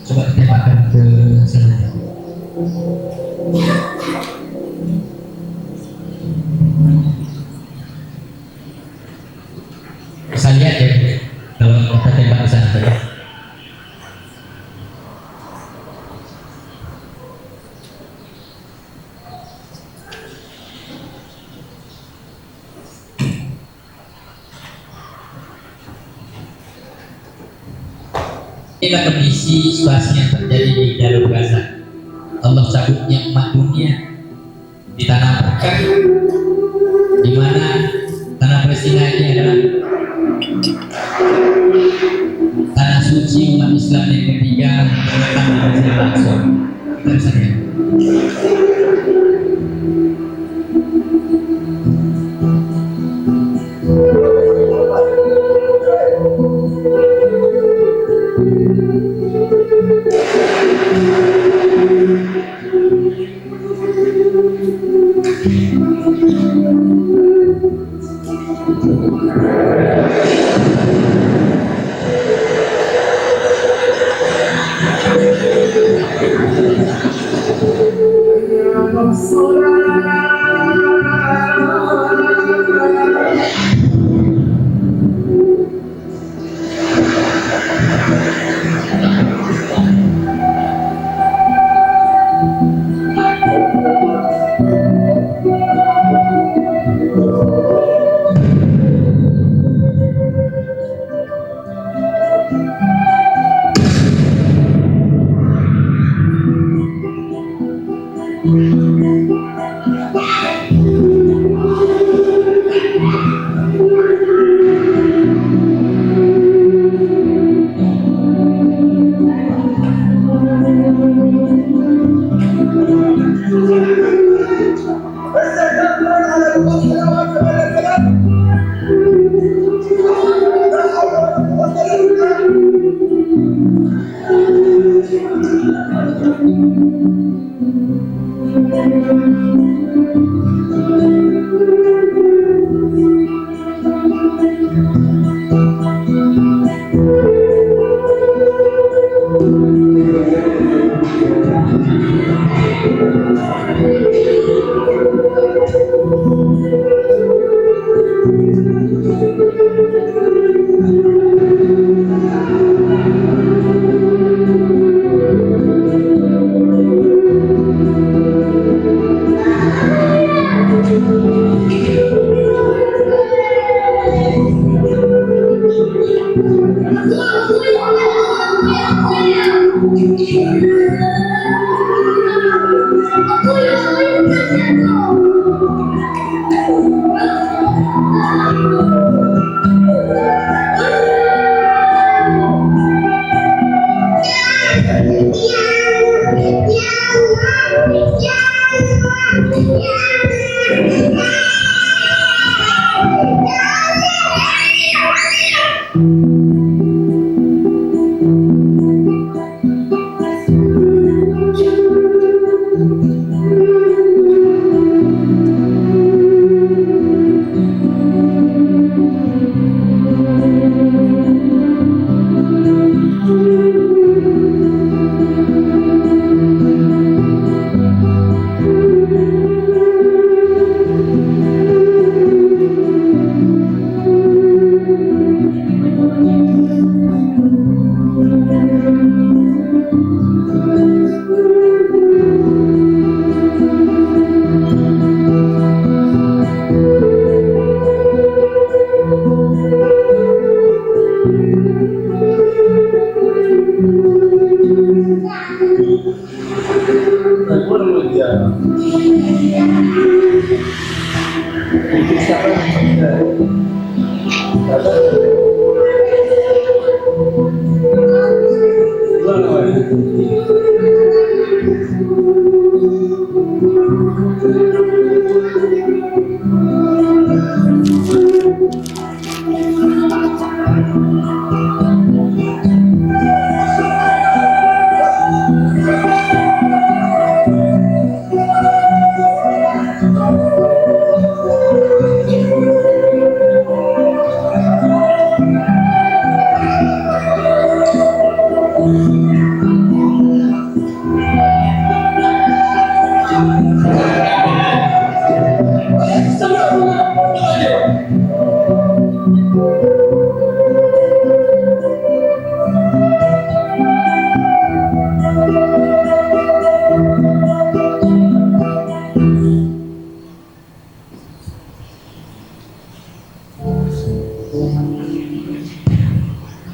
Coba ditembakkan ke sana. Bisa lihat ya kalau kita tembak ke sana tadi. Inilah kondisi situasi yang terjadi di jalur Gaza. Allah cabut nikmat dunia di tanah berkah, di mana tanah Palestina ini adalah tanah suci umat Islam yang ketiga terletak di Masjidil Aqsa. Kita bisa lihat.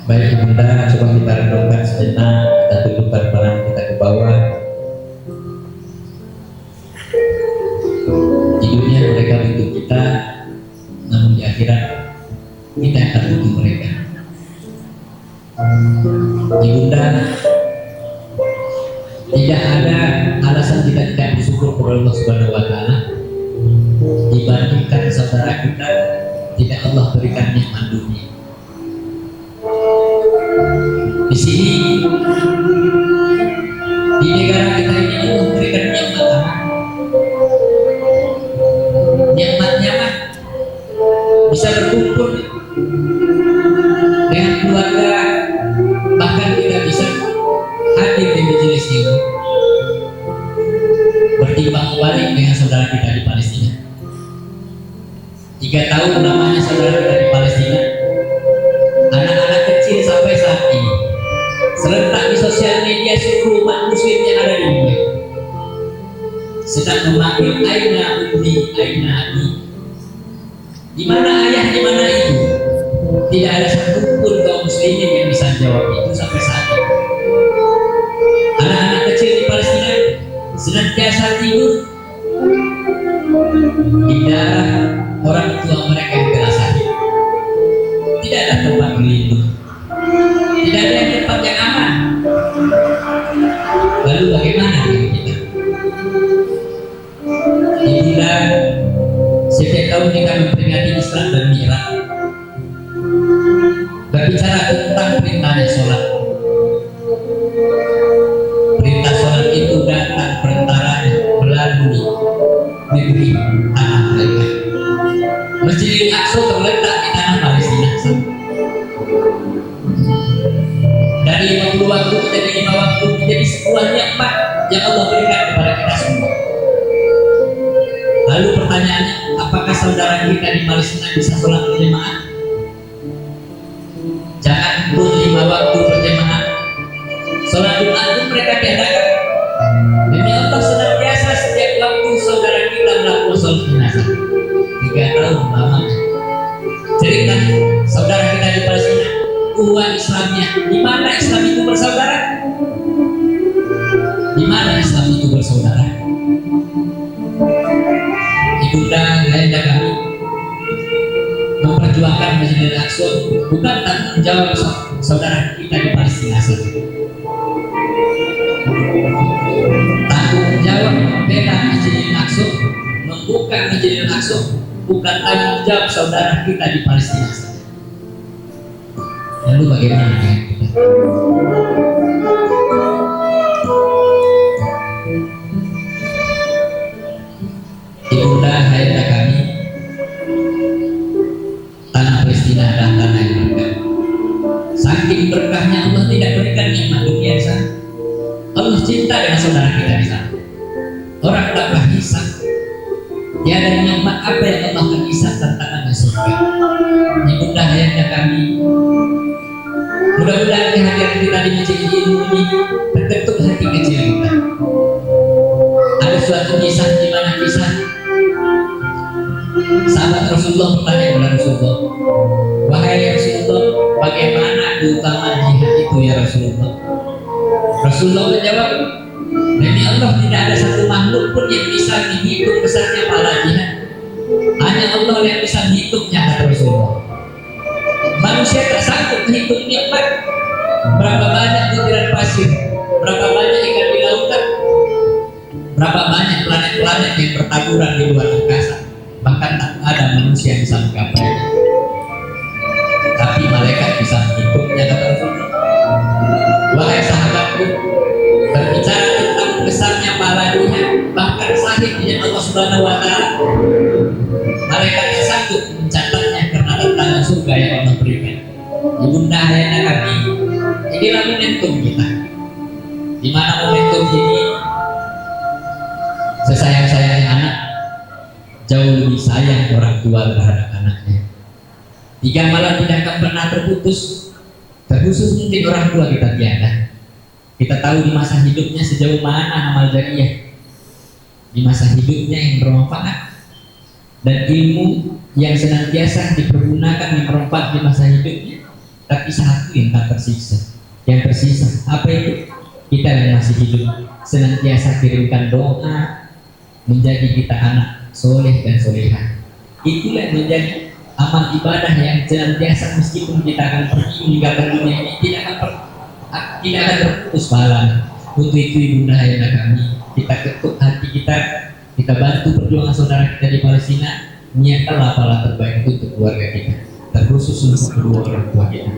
Baik Ibunda, coba kita renungkan sejenak, kita tundukkan tangan kita ke bawah. Di dunia mereka butuh kita, namun di akhirat kita akan butuh mereka. Ibunda, tidak ada alasan kita tidak bersyukur kepada Allah Subhanahu wa Ta'ala dibandingkan saudara kita tidak Allah berikan nikmat dunia. Di sini di negara kita ini Allah berikan nikmat apa? Nikmatnya mah bisa berkumpul dengan keluarga, bahkan kita bisa hadir di majelis ini bertimbang balik dengan saudara kita di Palestina. 3 tahun lamanya saudara kita di Palestina, anak-anak kecil sampai saat ini serentak di sosial media seluruh umat muslim yang ada di dunia sedang memanggil aina ummi, aina abi. Di mana ayah, di mana ibu? Tidak ada satupun kaum muslimin yang bisa jawab itu sampai saat ini. Anak-anak kecil di Palestina senantiasa tidur di darah orang tua mereka yang telah sakit. Tidak ada tempat berlindung, tidak ada tempat yang aman. Lalu bagaimana dengan kita? Ibunda, setiap tahun kita memperingati Isra dan Mi'raj, berbicara tentang perintahnya sholat. Perintah sholat itu datang perantaranya melalui negeri tanah mereka. Masjidil Aqsa terletak di tanah Palestina. Dari 50 waktu menjadi 5 waktu menjadi sebuah nikmat yang Allah berikan kepada kita semua. Lalu pertanyaannya, apakah saudara kita di Palestina bisa sholat berjamaah? Jangan pun 5 waktu berjamaah, sholat Jumat pun mereka tiadakan. Demi Allah senantiasa setiap waktu saudara kita melakukan sholat jenazah. 3 tahun lamanya. Cerita saudara kita di Palestina, uang Islamnya, di mana Islam itu bersaudara? Di mana Islam itu bersaudara? Ibunda, ayah kami memperjuangkan Masjidil Aqsa bukan tanggung jawab saudara kita di Palestina saja. Tanggung jawab membela Masjidil Aqsa, membuka Masjidil Aqsa bukan tanggung jawab saudara kita di Palestina saja. Lalu bagaimana dengan kita? Ibunda, ayah kami, tanah Palestina adalah tanah yang berkah. Saking berkahnya Allah tidak berikan nikmat dunia di sana. Allah cinta dengan saudara kita di sana. Orang tak berhisab. Tiada nikmat apa yang Allah akan hisab tentang surga. Ibunda, ayah kami, mudah-mudahan kehadiran kita di masjid ini terketuk hati kecil kita. Ada suatu kisah di mana kisah sahabat Rasulullah bertanya kepada Rasulullah, wahai Rasulullah, bagaimana keutamaan jihad itu ya Rasulullah? Rasulullah menjawab, demi Allah tidak ada satu makhluk pun yang bisa menghitung besarnya pahala jihad. Hanya Allah yang bisa menghitungnya, kata Rasulullah. Manusia tak sanggup menghitung nikmat. Berapa banyak butiran pasir, berapa banyak ikan di lautan, berapa banyak planet-planet yang bertaburan di luar angkasa. Bahkan tak ada manusia yang bisa menggapainya. Tapi malaikat bisa menghitungnya, kata Rasulullah. Wahai sahabatku, berbicara tentang besarnya pahalanya, bahkan sahih dengan Allah Subhanahu wa Ta'ala, malaikat yang sanggup mencatatnya karena tentang surga yang Allah berikan. Ibunda, ayah kami, inilah momentum kita. sayang orang tua terhadap anaknya. 3 malam tidak akan pernah terputus. Terkhusus mungkin orang tua kita tiada. Kita tahu di masa hidupnya sejauh mana amal jariyah, di masa hidupnya yang bermanfaat, dan ilmu yang senantiasa dipergunakan yang bermanfaat di masa hidupnya. Tapi satu yang tak tersisa, yang tersisa apa itu? Kita yang masih hidup senantiasa kirimkan doa menjadi kita anak soleh dan solehah. Itulah yang menjadi amal ibadah yang senantiasa, meskipun kita akan pergi meninggalkan dunia ini, tidak akan terputus pahalanya. Untuk itu ibunda yang kami, kita ketuk hati kita bantu perjuangan saudara kita di Palestina. Niatkanlah pahala terbaik untuk keluarga kita, terkhusus untuk kedua orang tua kita.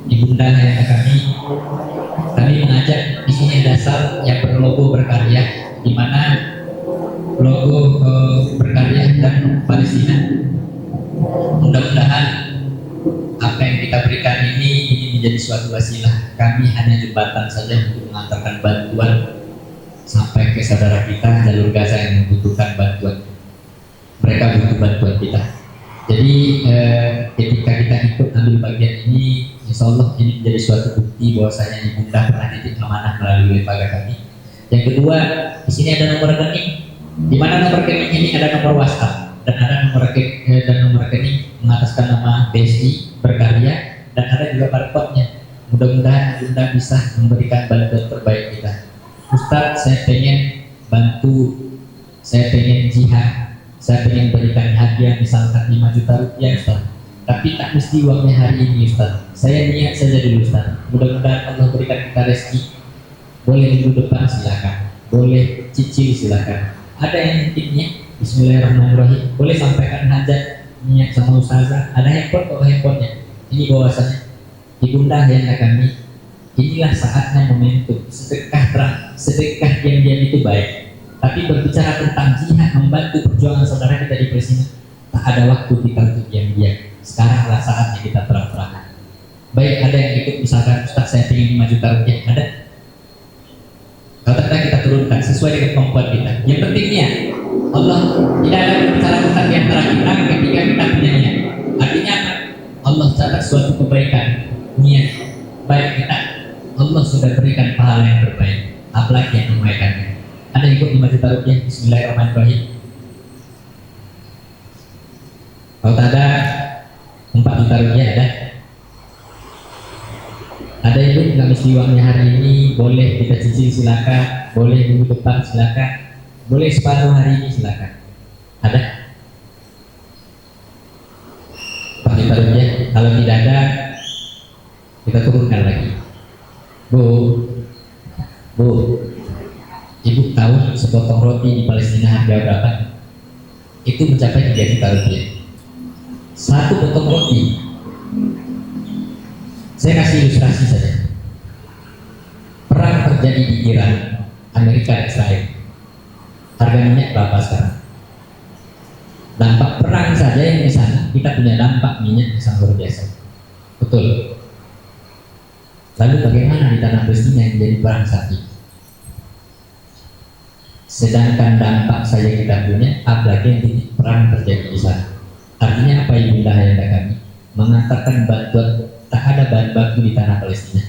Ibunda yang kami mengajak di sini dasar yang berlogo berkarya, di mana logo berkarya dan Palestina. Mudah-mudahan apa yang kita berikan ini menjadi suatu wasilah. Kami hanya jembatan saja untuk mengantarkan bantuan sampai ke saudara kita jalur Gaza yang membutuhkan bantuan. Mereka butuh bantuan kita. Jadi ketika kita ikut ambil bagian ini, insya Allah ini menjadi suatu bukti bahwasanya ibunda pernah titip amanah melalui lembaga kami. Yang kedua, di sini ada nomor rekening, di mana nomor rekening ini ada nomor WhatsApp dan ada nomor rekening mengataskan nama BSI berkarya, dan ada juga barcode-nya. Mudah-mudahan ibunda bisa memberikan bantuan terbaik kita. Ustadz, saya pengen bantu, saya pengen jihad, saya pengen berikan hadiah misalkan 5 juta rupiah Ustaz, tapi tak mesti uangnya hari ini Ustaz, saya niat saja dulu Ustaz, mudah-mudahan Allah berikan kita rezeki. Boleh minggu depan silakan, boleh cicil silakan. Ada yang intinya Bismillahirrahmanirrahim, boleh sampaikan hajat niat sama ustazah. Ada handphone kok, handphonenya ini bahwasanya ibunda yang kami, inilah saatnya momentum sedekah diam-diam itu baik. Tapi berbicara tentang jihad, membantu perjuangan saudara kita di Palestina, tak ada waktu kita untuk diam-diam. Sekaranglah saatnya kita terang-terangan. Baik, ada yang ikut misalkan, Ustaz saya ingin 5 juta rupiah, ada? Kalau tidak kita turunkan sesuai dengan kemampuan kita. Yang pentingnya Allah tidak ada berbicara tentang di antara kita ketika kita punya niat. Artinya apa? Allah catat suatu kebaikan, niat baik kita, Allah sudah berikan pahala yang terbaik. Apalagi yang membaikkannya. Ada ikut 5 juta rupiah, Bismillahirrahmanirrahim. Kalau tak ada 4 juta rupiah ada. Ada itu nggak mesti uangnya hari ini, boleh kita cicil silakan, boleh minggu depan silakan, boleh separuh hari ini silakan. Ada 4 juta rupiah. Kalau tidak ada, kita turunkan lagi. Bu, ibu tahu sepotong roti di Palestina harga berapa? Itu mencapai 3 juta rupiah. Satu potong roti. Saya kasih ilustrasi saja. Perang terjadi di Iran, Amerika dan Israel. Harga minyak berapa sekarang? Dampak perang saja yang di sana, kita punya dampak minyak yang sangat luar biasa. Betul. Lalu bagaimana di tanah Palestina yang menjadi perang saat ini? Sedangkan dampak saja kita punya, apalagi yang titik perang terjadi di sana. Artinya apa ibunda yang kami? Mengantarkan bantuan, tak ada bahan baku di tanah Palestina.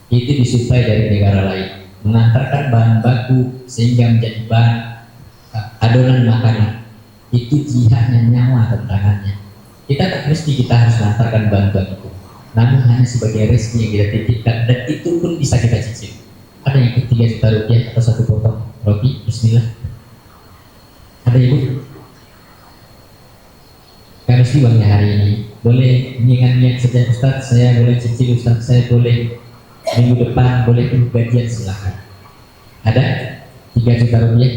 Itu disuplai dari negara lain. Mengantarkan bahan baku sehingga menjadi bahan adonan makanan. Itu jihadnya, nyawa tantangannya. Kita tak mesti kita harus mengantarkan bantuan itu. Namun hanya sebagai rezeki yang kita titipkan, dan itu pun bisa kita cicil. Ada yang ikut 3 juta rupiah atau 1 potong roti, bismillah. Ada ibu? Gak mesti uangnya hari ini. Boleh niat saja Ustaz, saya boleh cicil Ustaz, saya boleh minggu depan, boleh tunggu gajian silahkan. Ada 3 juta rupiah?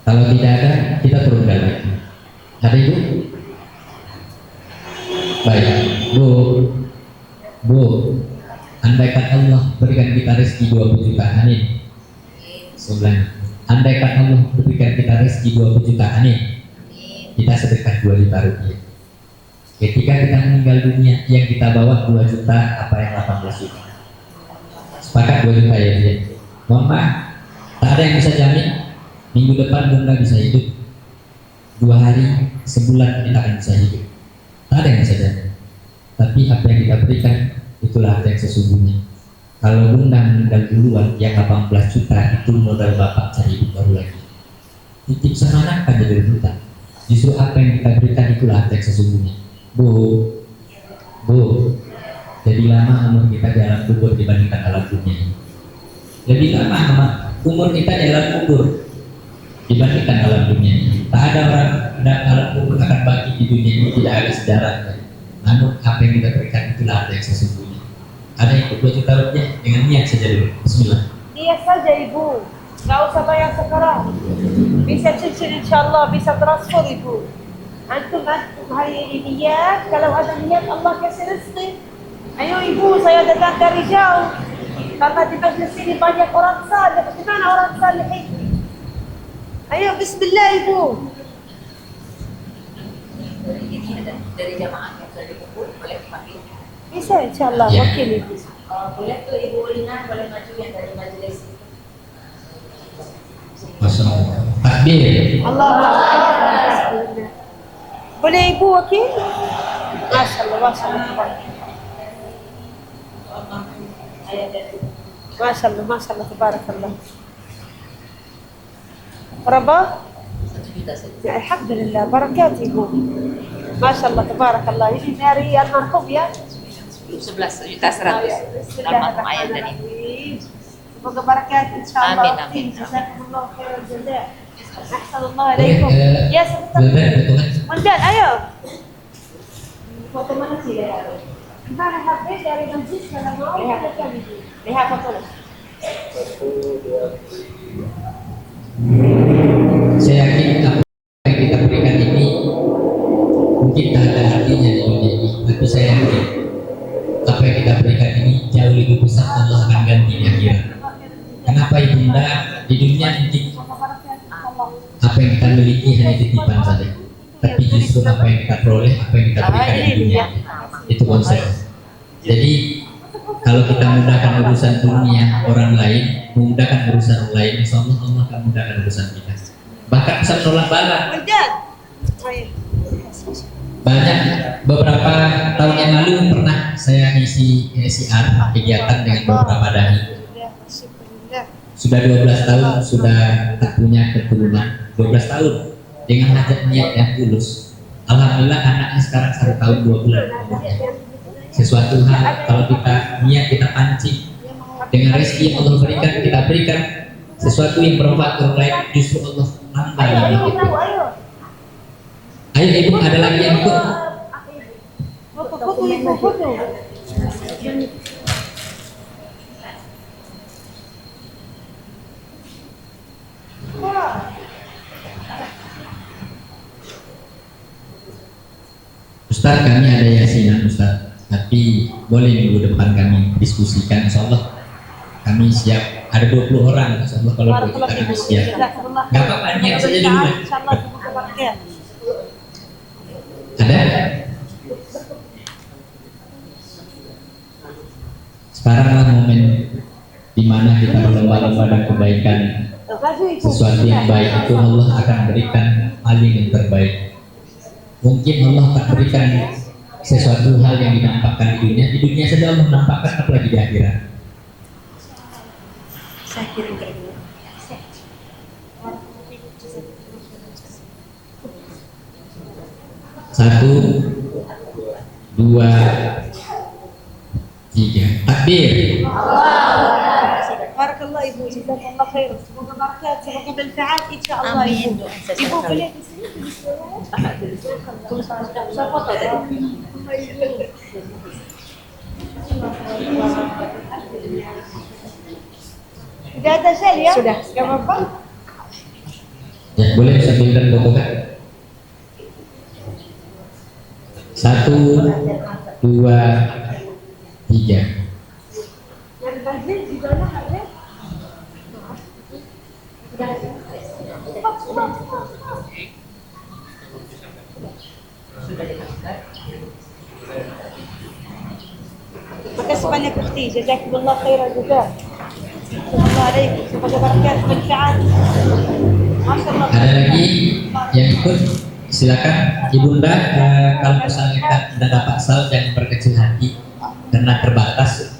Kalau tidak ada, kita turunkan lagi. Ada ibu? Baik, Bu, andaikan Allah berikan kita rezeki 20 juta, amin. Sebelah, andaikan Allah berikan kita rezeki 20 juta, amin. Kita sedekah 2 juta rupiah. Ketika kita meninggal dunia, yang kita bawa 2 juta, apa yang 18 juta? Sepakat 2 juta ya dia. Mohon maaf, tak ada yang bisa jamin. Minggu depan bunda bisa hidup, 2 hari, sebulan kita akan bisa hidup. Tak ada yang bisa jadi. Tapi apa yang kita berikan itulah harta yang sesungguhnya. Kalau bunda meninggal duluan, yang 18 juta itu modal bapak cari hidup baru lagi. Titip sama anak kan jadi rebutan. Justru apa yang kita berikan itulah harta yang sesungguhnya. Bu, jadi lama umur kita di alam kubur dibandingkan alam dunia ini. Lebih lama umur kita di alam kubur dibandingkan alam dunia ini. Tak ada orang dan alam kubur akan bagi di dunia ini, tidak ada sejarahnya. Namun apa yang kita berikan itulah harta yang sesungguhnya. Ada yang 2 juta rupiah dengan niat saja dulu. Bismillah. Niat saja ibu, nggak usah bayar sekarang. Bisa cicil insyaallah, bisa transfer ibu. Antum hari ini niat, kalau ada niat Allah kasih rezeki. Ayo ibu, saya datang dari jauh. Karena di majlis ini banyak orang saleh. Bagaimana orang saleh ini? Ayo bismillah ibu. Ini ada dari jamaah yang sudah dikumpul, boleh dipanggil. Bisa insyaallah, Ya. wakil ibu. Boleh tuh Ibu Lina, boleh maju yang dari majelis itu. Wassalamualaikum. Takbir. Allah Akbar. Boleh ibu wakil? Masya Allah, Masya Allah. Masya Allah, Masya Allah, tabarakallah. Berapa? 1 juta saja. Ya, alhamdulillah, barakat ibu. Masya Allah, tabarakallah. Ini dari almarhum ya. 11 juta 100. Almarhum ayah dan ibu. Semoga barakat insyaallah. Amin, amin. Jazakumullah khairan jazaa. Ahsanallah alaikum. Ya, sebentar. Mandan, ayo. Foto mana sih ya? Gimana HP dari masjid kalau mau kita kami. Lihat foto. Saya yakin apa yang kita berikan ini mungkin tak ada artinya di dunia ini, tapi saya yakin apa yang kita berikan ini jauh lebih besar Allah akan ganti di akhirat. Kenapa ibunda di dunia ini apa yang kita miliki hanya titipan saja, tapi justru apa yang kita peroleh, apa yang kita berikan di dunia itu konsep. Jadi kalau kita mudahkan urusan dunia orang lain, memudahkan urusan orang lain, insya Allah Allah akan mudahkan urusan kita. Bahkan bisa menolak bala. Mandan. Ayo. Banyak beberapa tahun yang lalu pernah saya ngisi SIR kegiatan dengan beberapa dai. Sudah 12 tahun sudah tak punya keturunan. 12 tahun dengan hajat niat yang tulus. Alhamdulillah anaknya sekarang 1 tahun 2 bulan. Sesuatu hal kalau kita niat, kita pancing dengan rezeki yang Allah berikan, kita berikan sesuatu yang bermanfaat orang lain, justru Allah nambah lagi itu. Ayo ibu, ada lagi yang ikut? Foto ibu, foto. Ustaz, kami ada yasinan Ustaz, tapi boleh minggu depan kami diskusikan, insya Allah kami siap. Ada 20 orang, insya Allah kalau kita kami siap. Gak apa-apa, niat saja dulu. Insyaallah semoga barakat. Ada? Sekaranglah momen di mana kita berlomba-lomba dan kebaikan. Sesuatu yang baik itu Allah akan berikan paling yang terbaik. Mungkin Allah akan berikan sesuatu hal yang dinampakkan di dunia saja Allah menampakkan, apalagi di akhirat. Saya kirim ke Ibu. Satu, dua, tiga. Takbir. Barakallah ibu, jazakallah khair. Semoga barakat, semoga manfaat insyaallah Amin. ibu. Ibu boleh di sini Saya foto tadi. Sudah ada sel ya? Sudah. Gak apa-apa. Ya, boleh sambilkan foto kan? Satu, dua, tiga. Yang bazir di mana ada? Sudah dilakukan. Makasih banyak ukhti, jazakumullah khairan juga. Assalamualaikum, semoga barakat, manfaat. Masyaallah. Ada lagi yang ikut? Silakan Ibunda. Kalau misalnya tidak dapat sal jangan berkecil hati karena terbatas.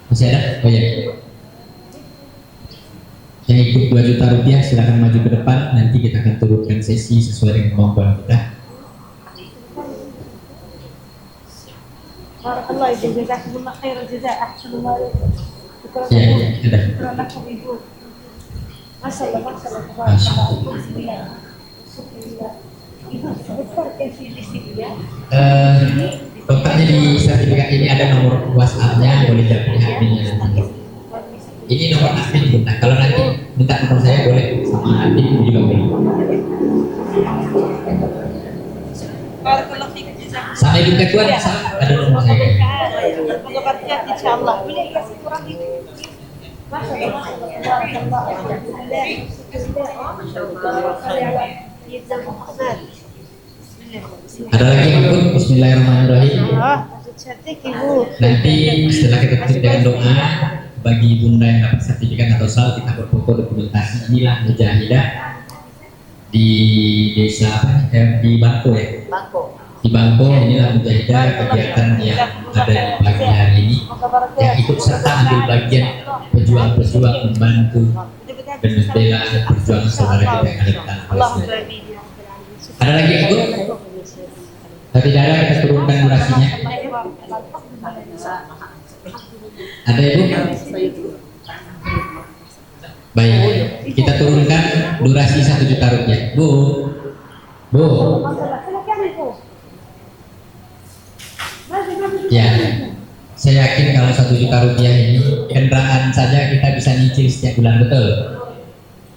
Masih ada? Oh ya. Yang ikut 2 juta rupiah silakan maju ke depan. Nanti kita akan turunkan sesi sesuai dengan kemampuan kita. Barakallah, jazakumullah khairan jazaa. Ahsanallah ilaikum. Ya, ada. Syukran lakum ibu. Masyaallah, masyaallah. Tabarakallah. Bismillah. Bismillah. Ibu, sebentar kasih di sini ya. Kontaknya di sertifikat ini ada nomor WhatsApp-nya, boleh telepon adminnya nanti. Ini nomor admin Bunda. Kalau nanti minta nomor saya boleh, sama admin juga boleh. Barakallah fiik, jazakumullah. Sama ibu ketua ada nomor saya. Semoga berkat insyaallah. Boleh kasih kurang dikit. Masyaallah, masyaallah. Barakallah. Alhamdulillah. Ada lagi yang ikut? Bismillahirrahmanirrahim. Cantik ibu. Nanti setelah kita tutup dengan doa, bagi Bunda yang dapat sertifikat atau sal, kita berfoto dokumentasi. Inilah mujahidah di desa apa? Di Bangko ya. Bangko. Di Bangko inilah mujahidah kegiatan yang ada di pagi hari ini, yang ikut serta ambil bagian pejuang-pejuang membantu dan membela perjuangan saudara kita yang ada di tanah Palestina. Ada lagi yang ikut? Tidak ada, kita turunkan durasinya. Ada ibu? Baik, kita turunkan durasi 1 juta rupiah. Bu, ya, saya yakin kalau 1 juta rupiah ini kendaraan saja kita bisa nyicil setiap bulan, betul?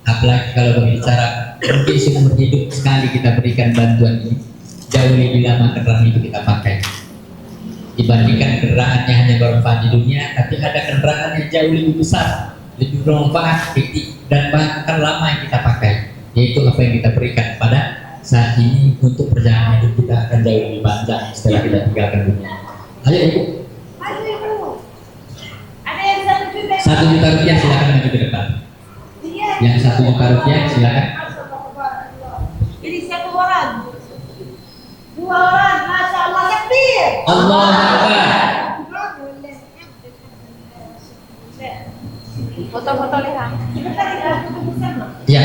Apalagi kalau berbicara mungkin seumur hidup sekali kita berikan bantuan ini, jauh lebih lama kendaraan itu kita pakai dibandingkan kendaraannya hanya bermanfaat di dunia, tapi ada kendaraan yang jauh lebih besar, lebih bermanfaat dan bahkan lama yang kita pakai, yaitu apa yang kita berikan pada saat ini untuk perjalanan hidup kita akan jauh lebih panjang setelah kita tinggalkan dunia. Ayo ibu. Ada yang 1 juta. 1 juta rupiah silakan maju ke depan. Yang 1 juta rupiah silakan. Ini 1 orang. 2 orang, masya Allah, takbir. Allah Akbar. Foto-foto lihat. Ya,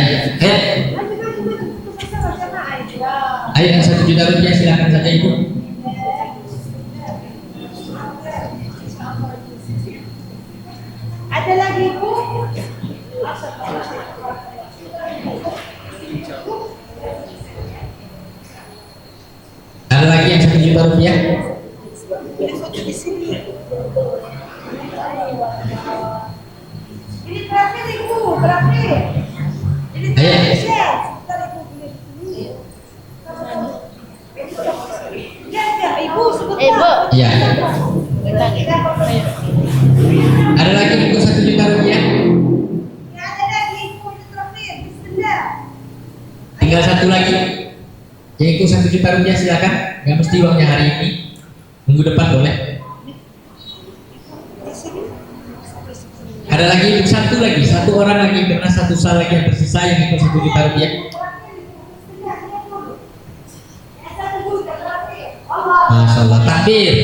ayo yang 1 juta rupiah silakan saja ibu. Ada lagi ibu? Ada lagi yang 1 juta rupiah? Di sini. Ini terakhir ibu, terakhir. Ini terakhir. Sebentar ibu boleh ini. Ya, ibu sebentar. Ibu. Iya. Ada lagi ibu 1 juta rupiah? Ya, ada lagi ibu, ini terakhir. Bismillah. Tinggal 1 lagi. Yang ikut 1 juta rupiah silakan. Gak mesti uangnya hari ini. Minggu depan boleh. Di sini. Ada lagi ibu 1 lagi, 1 orang lagi karena 1 sal lagi yang tersisa yang ikut 1 juta rupiah. Masya Allah, takbir.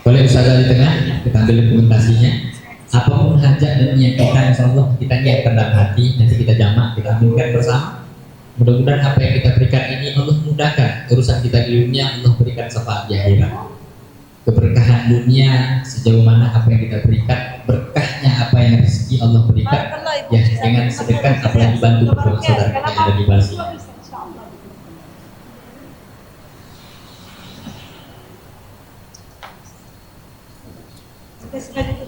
Boleh usaha di tengah, kita ambil dokumentasinya. Apapun hajat dan niat kita, insya Allah kita niatkan dalam hati, nanti kita jamak, kita ambilkan bersama. Mudah-mudahan apa yang kita berikan ini Allah mudahkan urusan kita di dunia, Allah berikan syafaat di akhirat. Keberkahan dunia sejauh mana apa yang kita berikan, berkahnya apa yang rezeki Allah berikan. Ya, dengan sedekah apalagi bantu kedua saudara kita yang ada di Bali.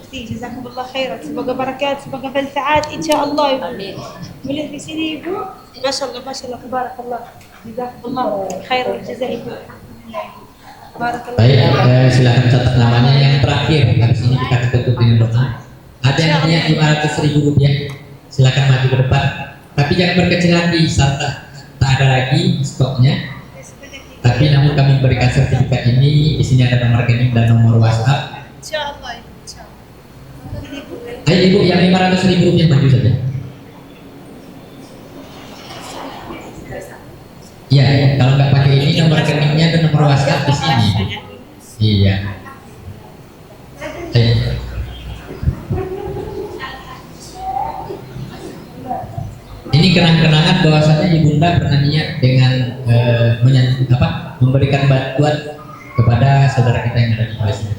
Jazakumullah khairan. Semoga barakat, semoga manfaat insyaallah. Amin. Boleh di sini ibu? Masyaallah, masyaallah, barakallah. Jazakumullah khairan jazaa ibu. Barakallah. Baik, silakan catat namanya yang terakhir. Habis ini kita tutup dengan doa. Ada yang punya 500.000 rupiah, silakan maju ke depan. Tapi jangan berkecil hati, tak ada lagi stoknya. Tapi namun kami berikan sertifikat ini. Di sini ada nomor rekening dan nomor WhatsApp. Insyaallah, insyaallah. Ayo ibu, yang 500.000 rupiah maju saja. Iya, kalau nggak pakai ini nomor rekeningnya dan nomor WhatsApp di sini. Iya. Ayo. Ini kenang-kenangan bahwasanya ibunda pernah niat dengan memberikan bantuan kepada saudara kita yang ada di Palestina.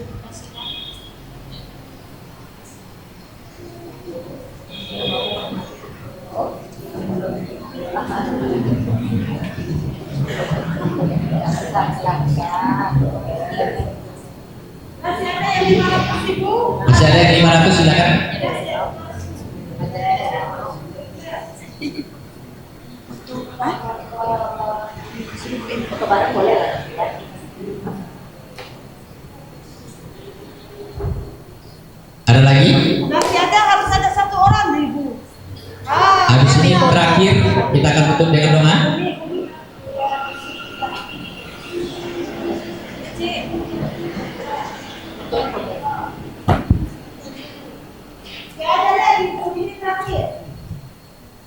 Masih ada yang 500, silakan. Ada lagi? Masih ada, harus ada satu orang Ibu. Habis ini terakhir kita akan tutup dengan doa.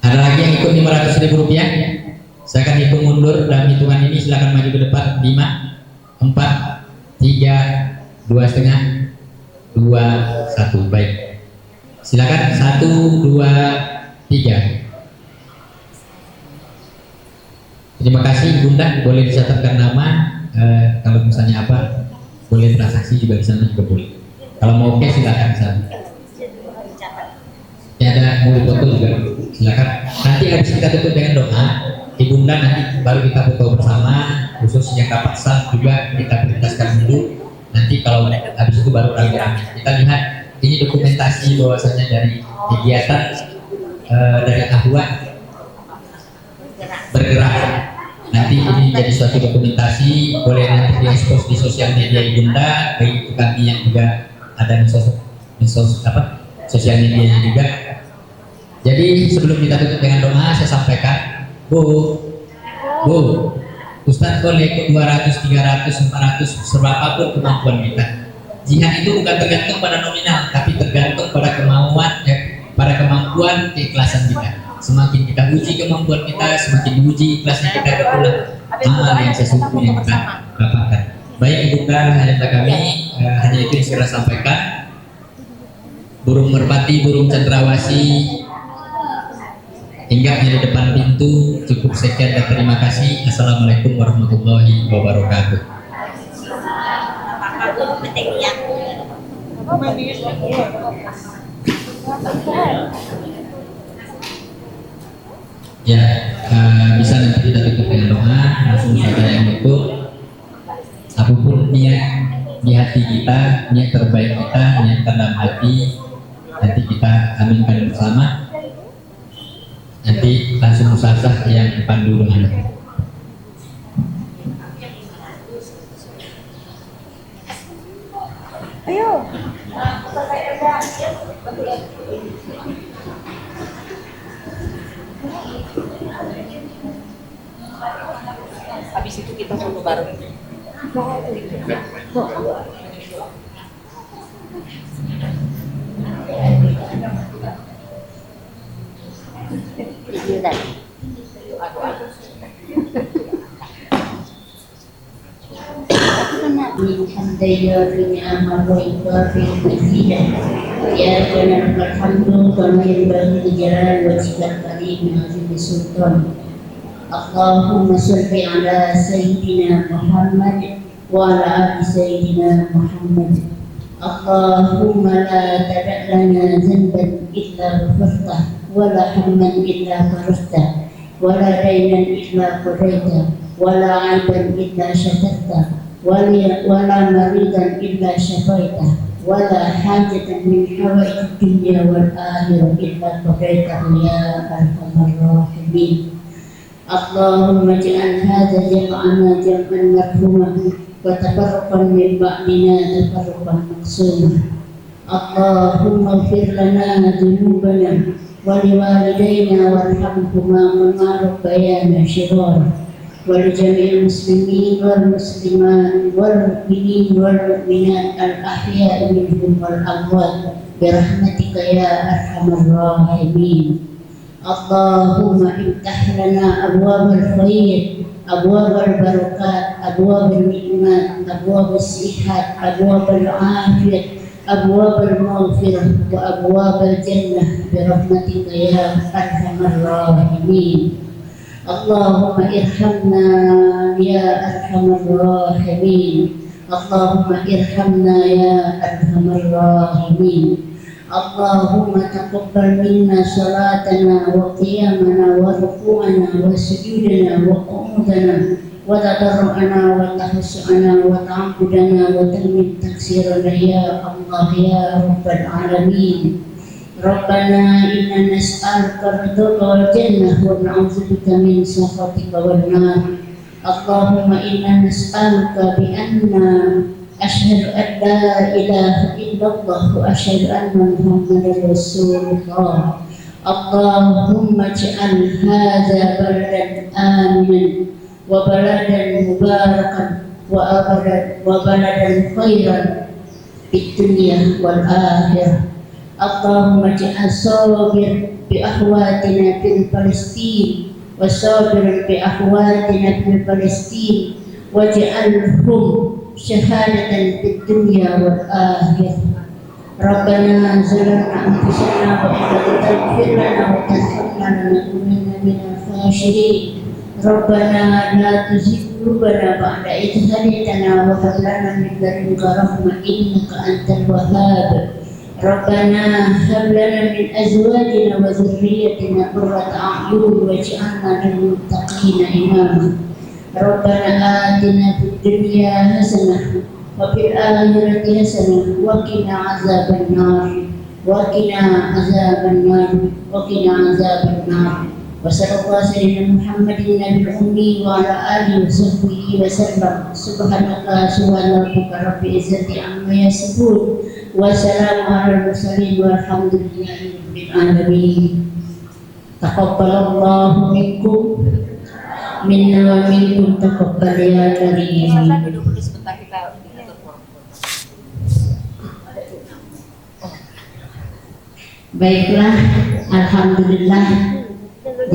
Ada lagi yang ikut 500.000 rupiah? Saya akan hitung mundur dalam hitungan ini. Silakan maju ke depan. 5, 4, 3, 2,5, 2, 1. Baik. Silakan 1, 2, 3. Terima kasih Bunda. Boleh dicatatkan nama. Kalau misalnya apa, boleh transaksi juga di sana juga boleh. Kalau mau cash silakan di sana. Ya, ada mau foto juga. Silakan. Nanti habis kita tutup dengan doa, Ibunda nanti baru kita foto bersama, khusus yang dapat sah juga kita prioritaskan dulu. Nanti kalau habis itu baru rame-rame. Kita lihat ini dokumentasi bahwasanya dari kegiatan dari Ahwa bergerak. Nanti ini jadi suatu dokumentasi, boleh nanti diekspos di sosial media Ibunda, baik itu kami yang juga ada di sosial medianya juga. Jadi sebelum kita tutup dengan doa, saya sampaikan, Bu, Ustadz boleh ikut 200, 300, 400, berapapun kemampuan kita. Jihad itu bukan tergantung pada nominal, tapi tergantung pada pada kemampuan keikhlasan kita. Semakin kita uji kemampuan kita, semakin diuji ikhlasnya kita, ketulah amal yang sesungguhnya kita dapatkan. Baik Ibunda, hanya kami hanya itu yang saya sampaikan. Burung merpati, burung cendrawasih hinggap di depan pintu. Cukup sekian dan terima kasih. Assalamualaikum warahmatullahi wabarakatuh. Ya, bisa nanti kita tutup dengan doa. Langsung saja yang itu, apapun niat di hati kita, niat terbaik kita, niat dalam hati, nanti kita aminkan bersama. Nanti langsung musafah yang pandu dengan Ayo. Habis itu kita foto bareng. Allahumma salli ala Sayyidina Muhammad wa ala ali Sayyidina Muhammad. Allahumma la tada' lana dhanban illa ghafartah wa la hamman illa farajtah wa la daynan illa qadaitah wa la 'aiban illa syatartah wa la maridan illa syafaitah wa la hajatan min hawaij dunya wal akhirah illa qadaitah ya arhamar rahimin. Allahumma ja'al hadha jam'ana jam'an marhumah wa tafarruqan min ba'dina tafarruqan maqsumah. Allahumma ighfir lana dhunubana wa liwalidayna warhamhuma kama rabbayana shighara. ولجميع المسلمين والمسلمات والمؤمنين والمؤمنات الأحياء منهم والأموات برحمتك يا أرحم الراحمين. اللهم افتح لنا أبواب الخير، أبواب البركات، أبواب النعمات، أبواب الصحة، أبواب العافية، أبواب المغفرة وأبواب الجنة برحمتك يا أرحم الراحمين. اللهم ارحمنا يا أرحم الراحمين. اللهم ارحمنا يا أرحم الراحمين. اللهم تقبل منا صلاتنا وقيامنا وركوعنا وسجودنا وقعودنا وتضرعنا وتخشعنا وتعبدنا وتمن تكسيرنا يا الله يا رب العالمين. ربنا إنا نسألك رضاك والجنة ونعوذ بك من سخطك والنار. اللهم إنا نسألك بأن أشهد أن لا إله إلا الله وأشهد أن محمدا رسول الله. اللهم اجعل هذا بلدا آمنا وبلدا مباركا وبلدا خيرا في الدنيا والآخرة. اللهم اجعل صابر بأخواتنا في فلسطين وصابر بأخواتنا في فلسطين واجعلهم شهادة في الدنيا والآخرة. ربنا ظلمنا أنفسنا وإن لم تغفر لنا وترحمنا لنكونن من الخاسرين. ربنا لا تزغ قلوبنا بعد إذ هديتنا وهب لنا من لدنك رحمة إنك أنت الوهاب. ربنا هب لنا من أزواجنا وذريتنا قرة أعين واجعلنا للمتقين إماما. ربنا آتنا في الدنيا حسنة وفي الآخرة حسنة وقنا عذاب النار وقنا عذاب النار وقنا عذاب النار. وصلى الله سيدنا محمد النبي الأمي وعلى آله وصحبه وسلم. سبحانك سبحان ربك رب العزة عما يصفون وسلام على المرسلين والحمد لله رب العالمين. تقبل الله منكم minna wa minkum taqabbal ya karim. Duduk dulu sebentar, kita atur forum. Baiklah, alhamdulillah,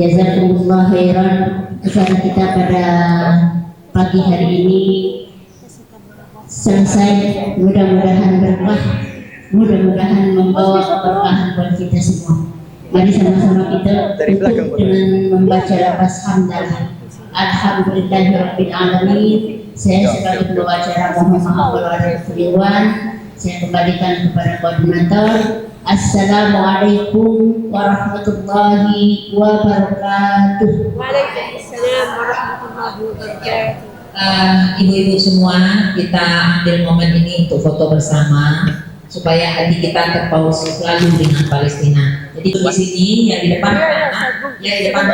jazakumullah khairan. Acara kita pada pagi hari ini selesai. Mudah-mudahan berkah, mudah-mudahan membawa keberkahan buat kita semua. Mari sama-sama kita tutup dengan membaca lafaz hamdalah. Alhamdulillahirabbil alamin. Saya sekali membawa acara, mohon maaf kalau ada kekeliruan. Saya kembalikan kepada koordinator. Assalamualaikum warahmatullahi wabarakatuh. Waalaikumsalam warahmatullahi wabarakatuh. Ibu-ibu semua, kita ambil momen ini untuk foto bersama supaya hati kita terpaut selalu dengan Palestina. Jadi di sini yang di depan anak, yang di depan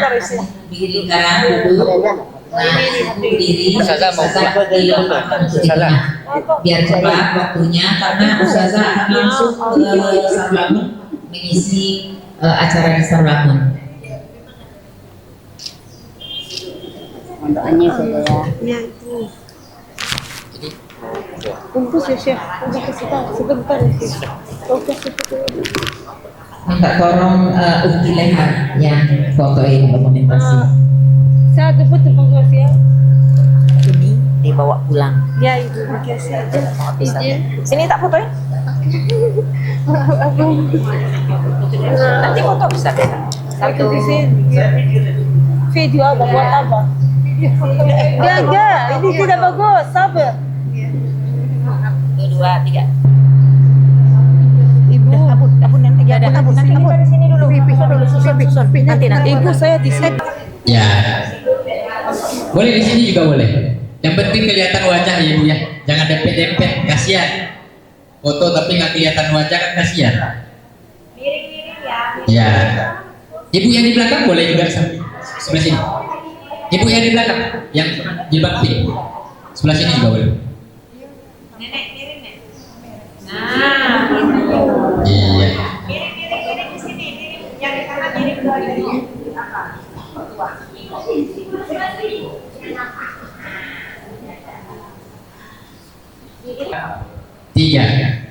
bikin lingkaran duduk. Nah, ibu berdiri, Ustazah di depan untuk di tengah. Biar cepat waktunya, karena Ustazah akan langsung ke Sarlamun mengisi acara di Sarlamun. Doanya saja ya. Ya itu. Bungkus ya Syekh, udah kasih tahu sebentar ya Syekh. Kau kasih tahu. Minta tolong Uki Leha yang fotoin dokumentasi. Saya ada foto bungkus ya. Ini dibawa pulang. Ya itu makasih. Izin. Sini tak fotoin? Nanti foto bisa deh. Satu di sini. Video apa buat apa? Enggak, ini tidak bagus. Sabar. 1, 2, 3. Ibu, Abun nanti di sini dulu. Susun. Nanti. Ibu saya di sini. Ya, boleh di sini juga boleh. Yang penting kelihatan wajah ya ibu ya. Jangan dempet-dempet, kasihan. Foto tapi nggak kelihatan wajah kan kasihan. Miring-miring ya. Ya, ibu yang di belakang boleh juga sebelah sini. Ibu yang di belakang, yang jilbab pink, sebelah sini juga boleh. Nenek miring nek. Iya. Miring di sini. Yang di kanan miring dua. Apa? Dua. 3.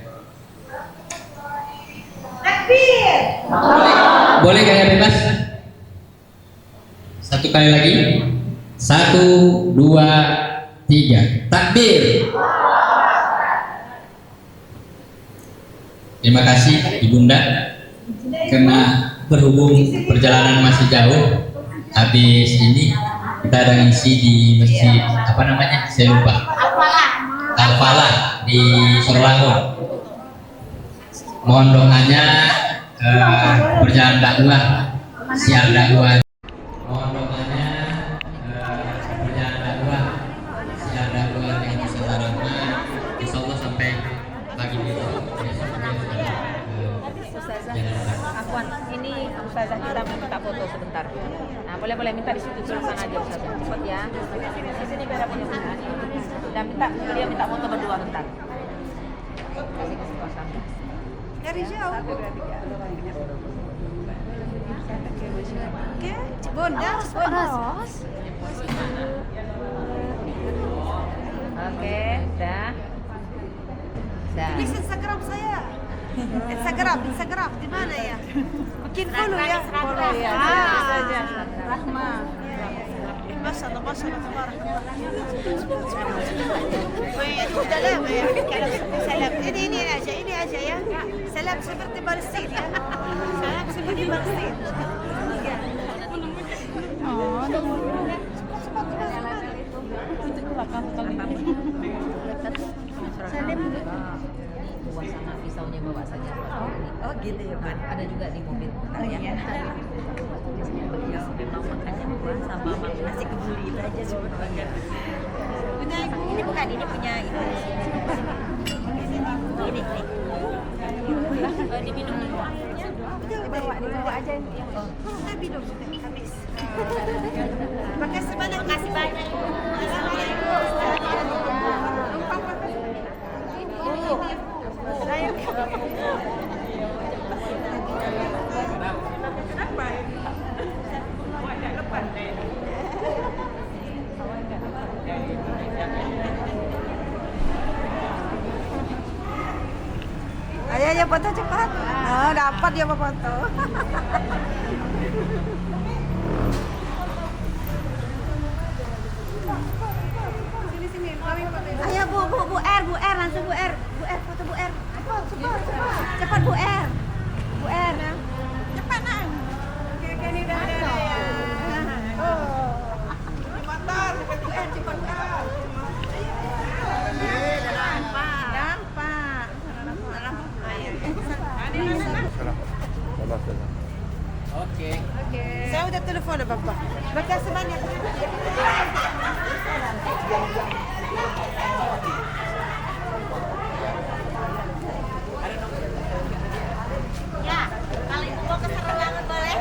Takbir. Boleh gaya bebas? Satu kali lagi. 1, 2, 3. Takbir. Terima kasih Ibunda, karena berhubung perjalanan masih jauh. Habis ini kita ada ngisi di masjid apa namanya? Saya lupa. Al-Falah di Surlangun. Mohon doanya perjalanan dakwah, siar dakwah. Mohon doanya perjalanan dakwah, siar dakwah yang setaranya. Insya Allah sampai pagi ini. Afwan, ini Ustazah kita minta foto sebentar. Nah, boleh minta di situ sana aja Ustazah. Cepat ya. Di sini biar punya Ustazah. Dan dia minta foto berdua bentar. Kasih kesempatan. Dari jauh. Oke, bonus. Oke, dah. Tulis Instagram saya. Instagram di mana ya? Bikin follow ya. Follow ya. Saja. Rahma. Masya Allah, tabarakallah. Udah lama ya. Salam. Ini aja ya. Salam seperti Palestin ya. Salam seperti Palestin. Bawa sana pisaunya bawa saja. Oh gitu ya Pak. Ada juga di mobil bentar ya. Biasanya beliau memang makannya buah sama nasi kebuli itu aja sebenarnya. Punya ini bukan, ini punya itu. Ini. Diminum dulu. Dibawa aja yang kita minum habis. Makasih banyak. Ayo foto cepat. Oh, dapat ya foto. Sini. Ayo Bu R langsung Bu R foto Bu R. Cepat Bu R. Cepat Nang. Oke, ini udah ada ya. Oh. Motor, Bu R cepat Bu R. Oke. Saya udah telepon Bapak. Makasih banyak. Ya, kalau itu mau ke Serangan boleh?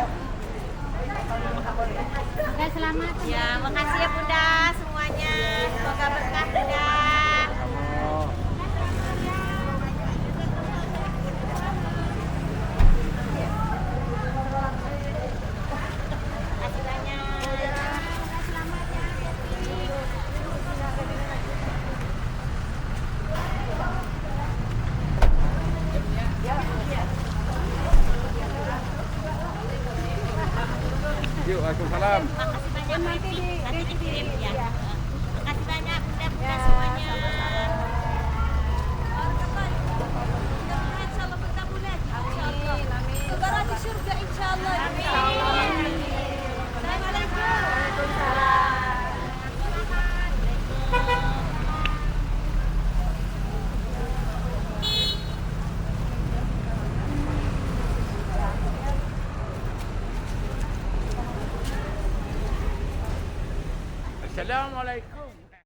Oke, selamat. Ya, makasih ya Bunda semuanya. Semoga berkah Bunda. Yuk, Waalaikumsalam. Makasih banyak nanti dikirim ya. Makasih banyak Bunda semuanya. Insyaallah bertemu lagi. Insyaallah. Saudara di surga insyaallah. Amin. Assalamualaikum. Waalaikumsalam. Assalamualaikum.